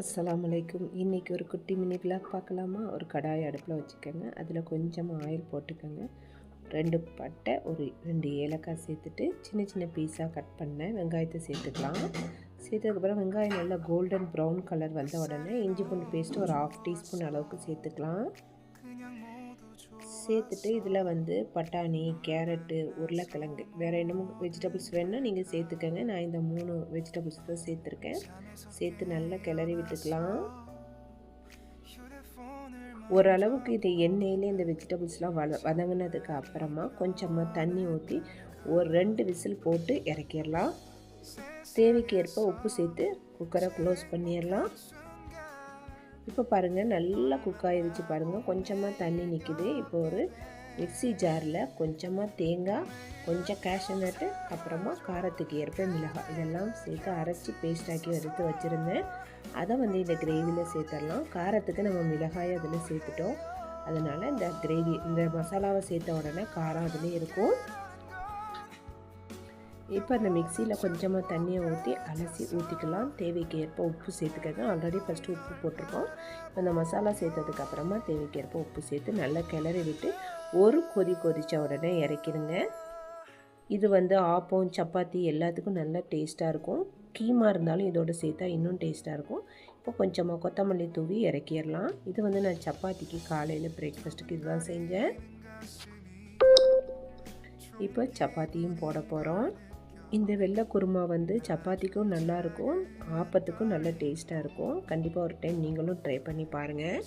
அஸ்ஸலாமு அலைக்கும். இன்றைக்கி ஒரு குட்டி மினி விலாக் பார்க்கலாமா? ஒரு கடாய் அடுப்பில் வச்சுக்கோங்க. அதில் கொஞ்சமாக ஆயில் போட்டுக்கோங்க. 2 பட்டை, ஒரு 2 ஏலக்காய் சேர்த்துட்டு சின்ன சின்ன பீஸாக கட் பண்ண வெங்காயத்தை சேர்த்துக்கலாம். சேர்த்ததுக்கப்புறம் வெங்காயம் நல்லா கோல்டன் ப்ரௌன் கலர் வந்த உடனே இஞ்சி பூண்டு பேஸ்ட்டு ஒரு 1/2 டீஸ்பூன் அளவுக்கு சேர்த்துக்கலாம். சேர்த்துட்டு இதில் பட்டாணி, கேரட்டு, உருளைக்கிழங்கு வேறு என்னமோ வெஜிடபிள்ஸ் வேணுன்னா நீங்கள் சேர்த்துக்கோங்க. நான் இந்த 3 வெஜிடபிள்ஸ் தான் சேர்த்துருக்கேன். சேர்த்து நல்லா கிளறி விட்டுக்கலாம். ஓரளவுக்கு இது எண்ணெயிலே இந்த வெஜிடபிள்ஸ்லாம் வதங்கினதுக்கு அப்புறமா கொஞ்சமாக தண்ணி ஊற்றி ஒரு 2 விசில் போட்டு இறக்கிடலாம். தேவைக்கு ஏற்ப உப்பு சேர்த்து குக்கரை க்ளோஸ் பண்ணிடலாம். இப்போ பாருங்கள், நல்லா குக் ஆகிடுச்சு பாருங்கள். கொஞ்சமாக தண்ணி நிற்கிது. இப்போ ஒரு மிக்ஸி ஜாரில் கொஞ்சமாக தேங்காய், கொஞ்சம் கேஷ்யூநட்டு, அப்புறமா காரத்துக்கு ஏற்ப மிளகாய் இதெல்லாம் சேர்த்து அரைச்சி பேஸ்டாக்கி எடுத்து வச்சுருந்தேன். அதை இந்த கிரேவியில் சேர்த்துடலாம். காரத்துக்கு நம்ம மிளகாய் அதில் சேர்த்துட்டோம். அதனால் இந்த மசாலாவை சேர்த்த உடனே காரம் அதில் இருக்கும். இப்போ அந்த மிக்சியில் கொஞ்சமாக தண்ணியை ஊற்றி அலசி ஊற்றிக்கலாம். தேவைக்கு ஏற்ப உப்பு சேர்த்துக்கங்க. ஆல்ரெடி ஃபஸ்ட்டு உப்பு போட்டிருக்கோம். இப்போ அந்த மசாலா சேர்த்ததுக்கப்புறமா தேவைக்கு ஏற்ப உப்பு சேர்த்து நல்லா கிளறி விட்டு ஒரு கொதித்த உடனே இறக்கிடுங்க. இது ஆப்பம், சப்பாத்தி எல்லாத்துக்கும் நல்லா டேஸ்ட்டாக இருக்கும். கீமா இருந்தாலும் இதோடு சேர்த்தா இன்னும் டேஸ்ட்டாக இருக்கும். இப்போ கொஞ்சமாக கொத்தமல்லி தூவி இறக்கிடலாம். இது நான் சப்பாத்திக்கு காலையில் பிரேக்ஃபாஸ்ட்டுக்கு இதுதான் செஞ்சேன். இப்போ சப்பாத்தியும் போட போகிறோம். இந்த வெள்ளை குருமா சப்பாத்திக்கும் நல்லாயிருக்கும், ஆப்பத்துக்கும் நல்ல டேஸ்ட்டாக இருக்கும். கண்டிப்பாக ஒரு டைம் நீங்களும் ட்ரை பண்ணி பாருங்கள்.